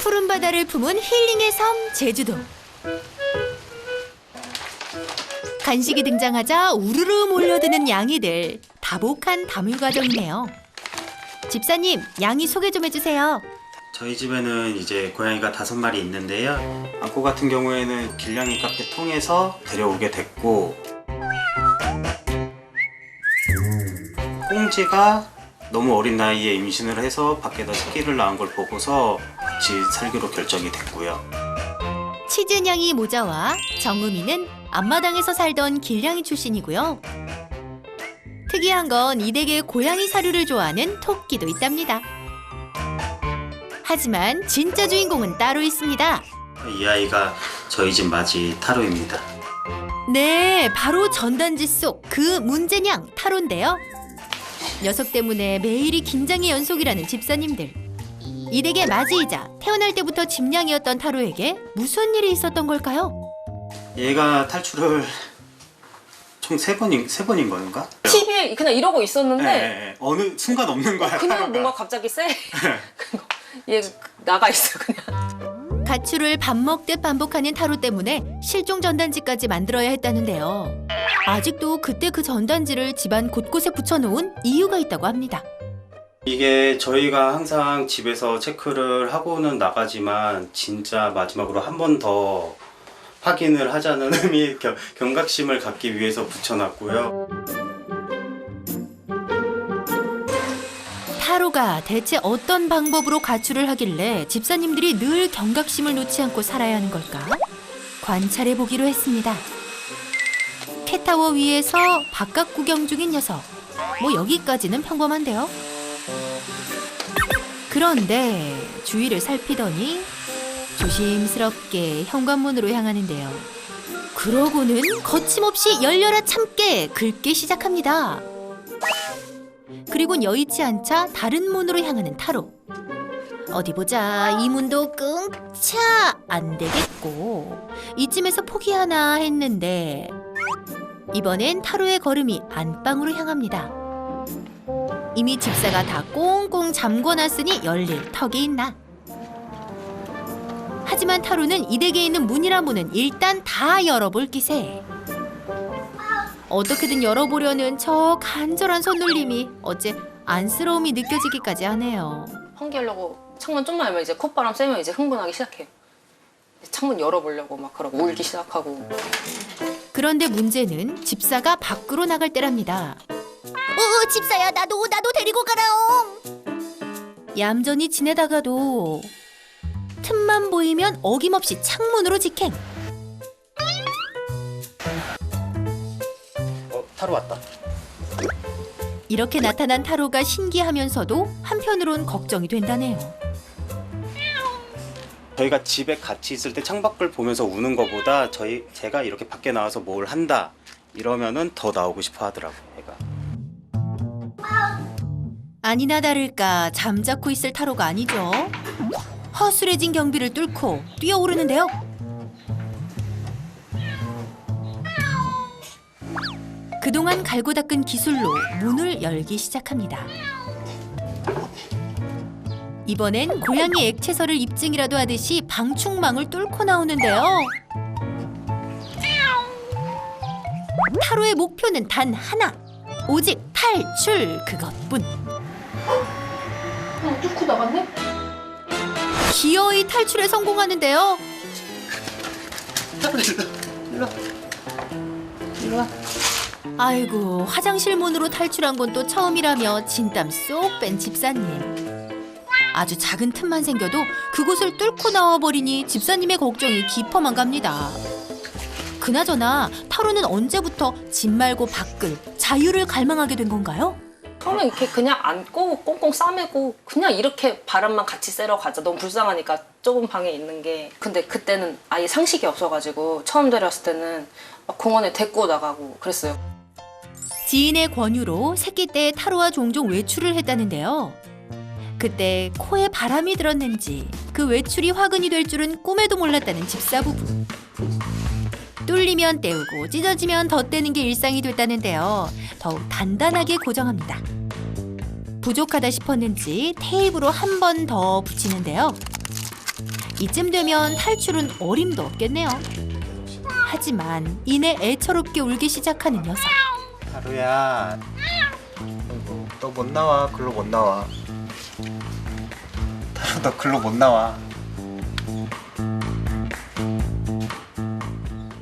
푸른 바다를 품은 힐링의 섬 제주도. 간식이 등장하자 우르르 몰려드는 양이들. 다복한 다물 과정이네요. 집사님, 양이 소개 좀 해주세요. 저희 집에는 이제 고양이가 5마리 있는데요. 안고 같은 경우에는 길냥이 카페 통해서 데려오게 됐고, 꽁지가 너무 어린 나이에 임신을 해서 밖에다 새끼를 낳은 걸 보고서 같이 살기로 결정이 됐고요. 치즈냥이 모자와 정음이는 앞마당에서 살던 길냥이 출신이고요. 특이한 건 이 댁에 고양이 사료를 좋아하는 토끼도 있답니다. 하지만 진짜 주인공은 따로 있습니다. 이 아이가 저희 집 맞이 타로입니다. 네, 바로 전단지 속 그 문제냥 타로인데요. 녀석 때문에 매일이 긴장의 연속이라는 집사님들. 이 댁의 맞이이자 태어날 때부터 집냥이었던 타로에게 무슨 일이 있었던 걸까요? 얘가 탈출을 총 3번인 건가? TV에 그냥 이러고 있었는데 네, 어느 순간 없는 거야. 그냥 타로가. 뭔가 갑자기 쎄. 얘 나가 있어 그냥. 가출을 밥 먹듯 반복하는 타로 때문에 실종 전단지까지 만들어야 했다는데요. 아직도 그때 그 전단지를 집안 곳곳에 붙여놓은 이유가 있다고 합니다. 이게 저희가 항상 집에서 체크를 하고는 나가지만 진짜 마지막으로 한 번 더 확인을 하자는 의미의 경각심을 갖기 위해서 붙여놨고요. 타로가 대체 어떤 방법으로 가출을 하길래 집사님들이 늘 경각심을 놓지 않고 살아야 하는 걸까? 관찰해 보기로 했습니다. 캣타워 위에서 바깥 구경 중인 녀석. 뭐 여기까지는 평범한데요. 그런데 주위를 살피더니 조심스럽게 현관문으로 향하는데요. 그러고는 거침없이 열려라 참깨 긁기 시작합니다. 그리곤 여의치 않자 다른 문으로 향하는 타로. 어디 보자, 이 문도 끙차 안 되겠고 이쯤에서 포기하나 했는데 이번엔 타로의 걸음이 안방으로 향합니다. 이미 집사가 다 꽁꽁 잠궈놨으니 열릴 턱이 있나. 하지만 타로는 이 댁에 있는 문이라 문은 일단 다 열어볼 기세. 어떻게든 열어보려는 저 간절한 손놀림이 어째 안쓰러움이 느껴지기까지 하네요. 환기하려고 창문 좀만 열면 이제 콧바람 쐬면 이제 흥분하기 시작해요. 창문 열어보려고 막 그러고 울기 시작하고. 그런데 문제는 집사가 밖으로 나갈 때랍니다. 집사야, 나도 데리고 가라옹. 얌전히 지내다가도 틈만 보이면 어김없이 창문으로 직행. 타로 왔다. 이렇게 나타난 타로가 신기하면서도 한편으론 걱정이 된다네요. 저희가 집에 같이 있을 때 창밖을 보면서 우는 것보다 제가 이렇게 밖에 나와서 뭘 한다 이러면은 더 나오고 싶어 하더라고, 얘가. 아니나 다를까 잠자코 있을 타로가 아니죠. 허술해진 경비를 뚫고 뛰어오르는데요. 그동안 갈고 닦은 기술로 문을 열기 시작합니다. 이번엔 고양이 액체설을 입증이라도 하듯이 방충망을 뚫고 나오는데요. 타로의 목표는 단 하나. 오직 탈출 그것뿐. 뚫고 나갔네? 기어이 탈출에 성공하는데요. 일로 와. 아이고, 화장실 문으로 탈출한 건 또 처음이라며 진땀 쏙 뺀 집사님. 아주 작은 틈만 생겨도 그곳을 뚫고 나와버리니 집사님의 걱정이 깊어만 갑니다. 그나저나 타로는 언제부터 집 말고 밖을, 자유를 갈망하게 된 건가요? 처음에 이렇게 그냥 안고 꽁꽁 싸매고 그냥 이렇게 바람만 같이 쐬러 가자. 너무 불쌍하니까 좁은 방에 있는 게. 근데 그때는 아예 상식이 없어가지고 처음 데려왔을 때는 막 공원에 데리고 나가고 그랬어요. 지인의 권유로 새끼 때 타로와 종종 외출을 했다는데요. 그때 코에 바람이 들었는지 그 외출이 화근이 될 줄은 꿈에도 몰랐다는 집사부부. 뚫리면 떼우고 찢어지면 더 떼는 게 일상이 됐다는데요. 더욱 단단하게 고정합니다. 부족하다 싶었는지 테이프로 한 번 더 붙이는데요. 이쯤 되면 탈출은 어림도 없겠네요. 하지만 이내 애처롭게 울기 시작하는 녀석. 타로야, 너 못 나와. 글로 못 나와. 타로, 너 글로 못 나와.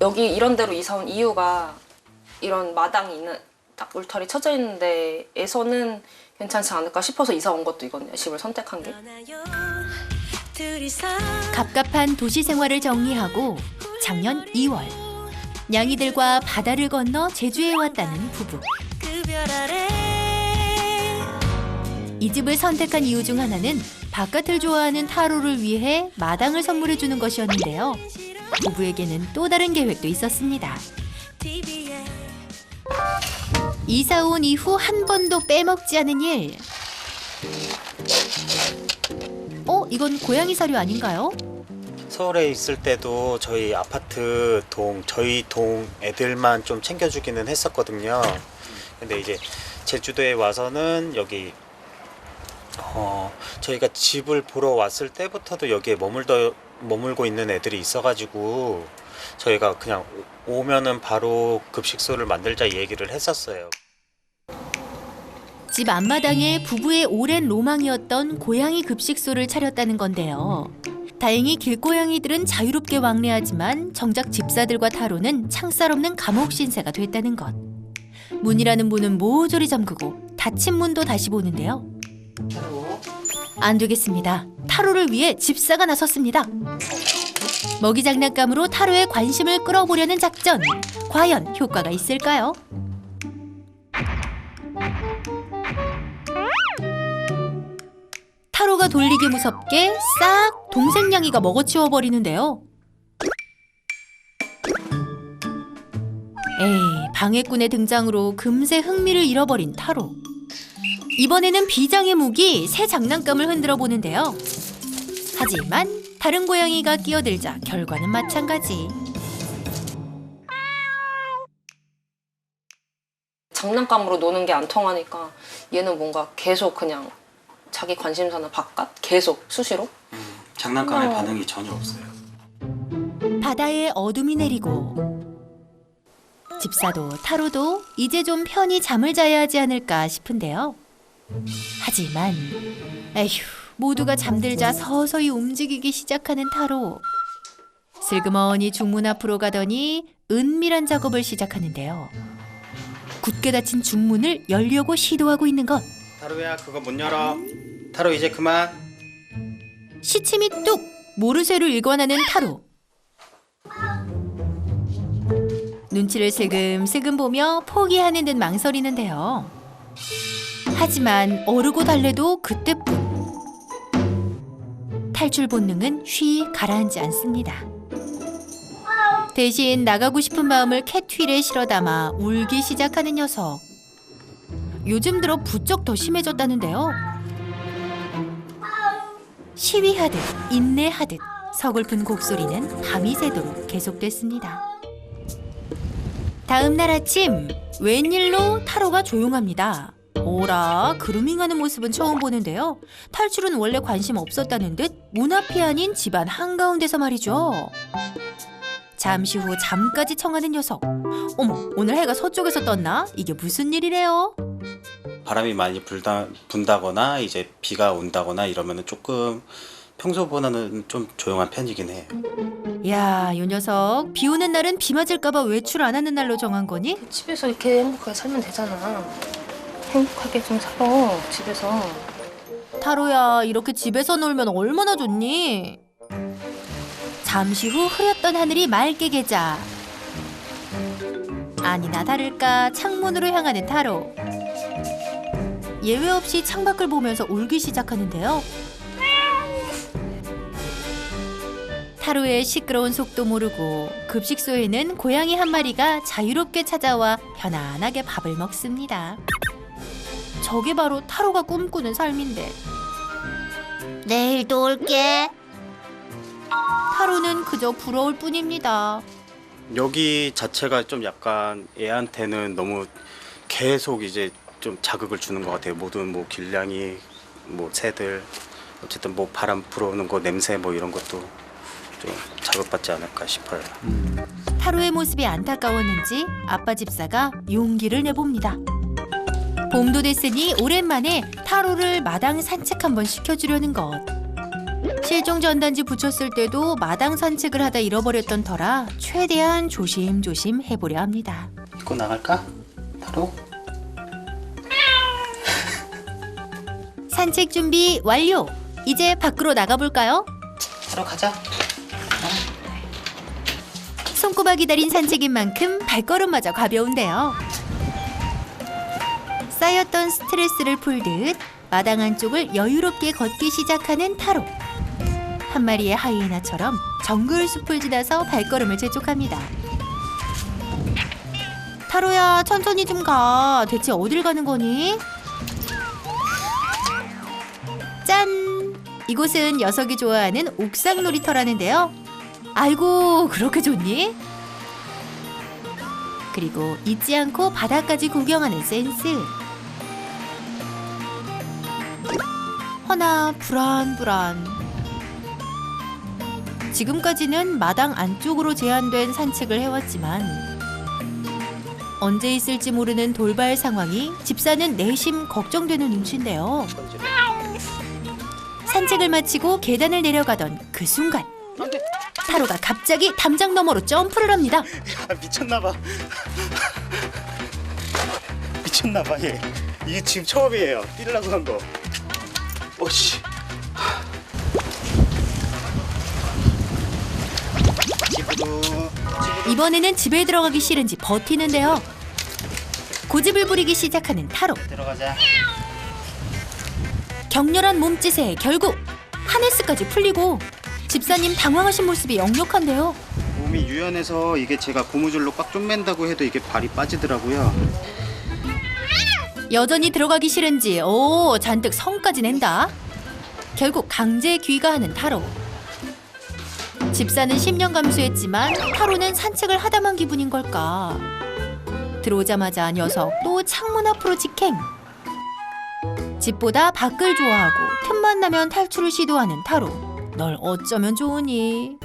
여기 이런 데로 이사 온 이유가 이런 마당이 있는 딱 울타리 쳐져 있는 데에서는 괜찮지 않을까 싶어서 이사 온 것도 이거네요. 집을 선택한 게. 갑갑한 도시 생활을 정리하고 작년 2월 냥이들과 바다를 건너 제주에 왔다는 부부. 이 집을 선택한 이유 중 하나는 바깥을 좋아하는 타로를 위해 마당을 선물해 주는 것이었는데요. 부부에게는 또 다른 계획도 있었습니다. 이사 온 이후 한 번도 빼먹지 않은 일. 이건 고양이 사료 아닌가요? 서울에 있을 때도 저희 아파트 저희 동 애들만 좀 챙겨주기는 했었거든요. 근데 이제 제주도에 와서는 여기 저희가 집을 보러 왔을 때부터도 여기에 머물고 있는 애들이 있어가지고 저희가 그냥 오면은 바로 급식소를 만들자 이 얘기를 했었어요. 집 앞마당에 부부의 오랜 로망이었던 고양이 급식소를 차렸다는 건데요. 다행히 길고양이들은 자유롭게 왕래하지만 정작 집사들과 타로는 창살 없는 감옥 신세가 됐다는 것. 문이라는 문은 모조리 잠그고 닫힌 문도 다시 보는데요. 안 되겠습니다. 타로를 위해 집사가 나섰습니다. 먹이 장난감으로 타로의 관심을 끌어보려는 작전. 과연 효과가 있을까요? 타로가 돌리기 무섭게 싹 동생 냥이가 먹어치워 버리는데요. 에이, 방해꾼의 등장으로 금세 흥미를 잃어버린 타로. 이번에는 비장의 무기 새 장난감을 흔들어 보는데요. 하지만 다른 고양이가 끼어들자 결과는 마찬가지. 장난감으로 노는 게 안 통하니까 얘는 뭔가 계속 그냥 자기 관심사는 바깥? 계속 수시로? 장난감에 반응이 전혀 없어요. 바다에 어둠이 내리고 집사도 타로도 이제 좀 편히 잠을 자야 하지 않을까 싶은데요. 하지만 에휴, 모두가 잠들자 서서히 움직이기 시작하는 타로. 슬그머니 중문 앞으로 가더니 은밀한 작업을 시작하는데요. 굳게 닫힌 중문을 열려고 시도하고 있는 것. 타로야, 그거 못 열어. 타로 이제 그만. 시침이 뚝! 모르쇠로 일관하는 타로. 눈치를 슬금슬금 보며 포기하는 듯 망설이는데요. 하지만 어르고 달래도 그때뿐. 탈출 본능은 쉬 가라앉지 않습니다. 대신 나가고 싶은 마음을 캣휠에 실어 담아 울기 시작하는 녀석. 요즘 들어 부쩍 더 심해졌다는데요. 시위하듯 인내하듯 서글픈 곡소리는 밤이 새도록 계속됐습니다. 다음 날 아침 웬일로 타로가 조용합니다. 오라, 그루밍하는 모습은 처음 보는데요. 탈출은 원래 관심 없었다는 듯 문 앞이 아닌 집안 한가운데서 말이죠. 잠시 후 잠까지 청하는 녀석. 어머, 오늘 해가 서쪽에서 떴나? 이게 무슨 일이래요? 바람이 많이 분다거나 이제 비가 온다거나 이러면은 조금 평소보다는 좀 조용한 편이긴 해요. 야, 요 녀석 비 오는 날은 비 맞을까봐 외출 안 하는 날로 정한 거니? 집에서 이렇게 행복하게 살면 되잖아. 행복하게 좀 살아, 집에서. 타로야, 이렇게 집에서 놀면 얼마나 좋니? 잠시 후 흐렸던 하늘이 맑게 개자 아니나 다를까 창문으로 향하는 타로. 예외 없이 창밖을 보면서 울기 시작하는데요. 타로의 시끄러운 속도 모르고 급식소에는 고양이 한 마리가 자유롭게 찾아와 편안하게 밥을 먹습니다. 저게 바로 타로가 꿈꾸는 삶인데. 내일도 올게. 타로는 그저 부러울 뿐입니다. 여기 자체가 좀 약간 애한테는 너무 계속 이제 좀 자극을 주는 것 같아요. 모든 뭐 길냥이, 뭐 새들 어쨌든 뭐 바람 불어오는 거 냄새 뭐 이런 것도 좀 자극받지 않을까 싶어요. 타로의 모습이 안타까웠는지 아빠 집사가 용기를 내봅니다. 봄도 됐으니 오랜만에 타로를 마당 산책 한번 시켜주려는 것. 실종 전단지 붙였을 때도 마당 산책을 하다 잃어버렸던 터라 최대한 조심조심 해보려 합니다. 입고 나갈까? 타로? 산책 준비 완료! 이제 밖으로 나가볼까요? 타로 가자. 손꼽아 기다린 산책인 만큼 발걸음마저 가벼운데요. 쌓였던 스트레스를 풀듯 마당 안쪽을 여유롭게 걷기 시작하는 타로. 한 마리의 하이에나처럼 정글 숲을 지나서 발걸음을 재촉합니다. 타로야, 천천히 좀 가. 대체 어딜 가는 거니? 짠! 이곳은 녀석이 좋아하는 옥상 놀이터라는데요. 아이고, 그렇게 좋니? 그리고 잊지 않고 바다까지 구경하는 센스. 허나 불안불안. 지금까지는 마당 안쪽으로 제한된 산책을 해왔지만 언제 있을지 모르는 돌발 상황이 집사는 내심 걱정되는 눈치인데요. 산책을 마치고 계단을 내려가던 그 순간 타로가 갑자기 담장 너머로 점프를 합니다. 야, 미쳤나봐. 미쳤나봐 얘. 이게 지금 처음이에요. 뛰려고 한 거. 오씨. 집으로. 이번에는 집에 들어가기 싫은지 버티는데요. 고집을 부리기 시작하는 타로. 들어가자. 격렬한 몸짓에 결국 하네스까지 풀리고 집사님 당황하신 모습이 역력한데요. 몸이 유연해서 이게 제가 고무줄로 꽉 좀 맨다고 해도 이게 발이 빠지더라고요. 여전히 들어가기 싫은지 잔뜩 성까지 낸다. 결국 강제 귀가하는 타로. 집사는 10년 감수했지만 타로는 산책을 하다만 기분인 걸까. 들어오자마자 녀석 또 창문 앞으로 직행. 집보다 밖을 좋아하고 틈만 나면 탈출을 시도하는 타로. 널 어쩌면 좋으니?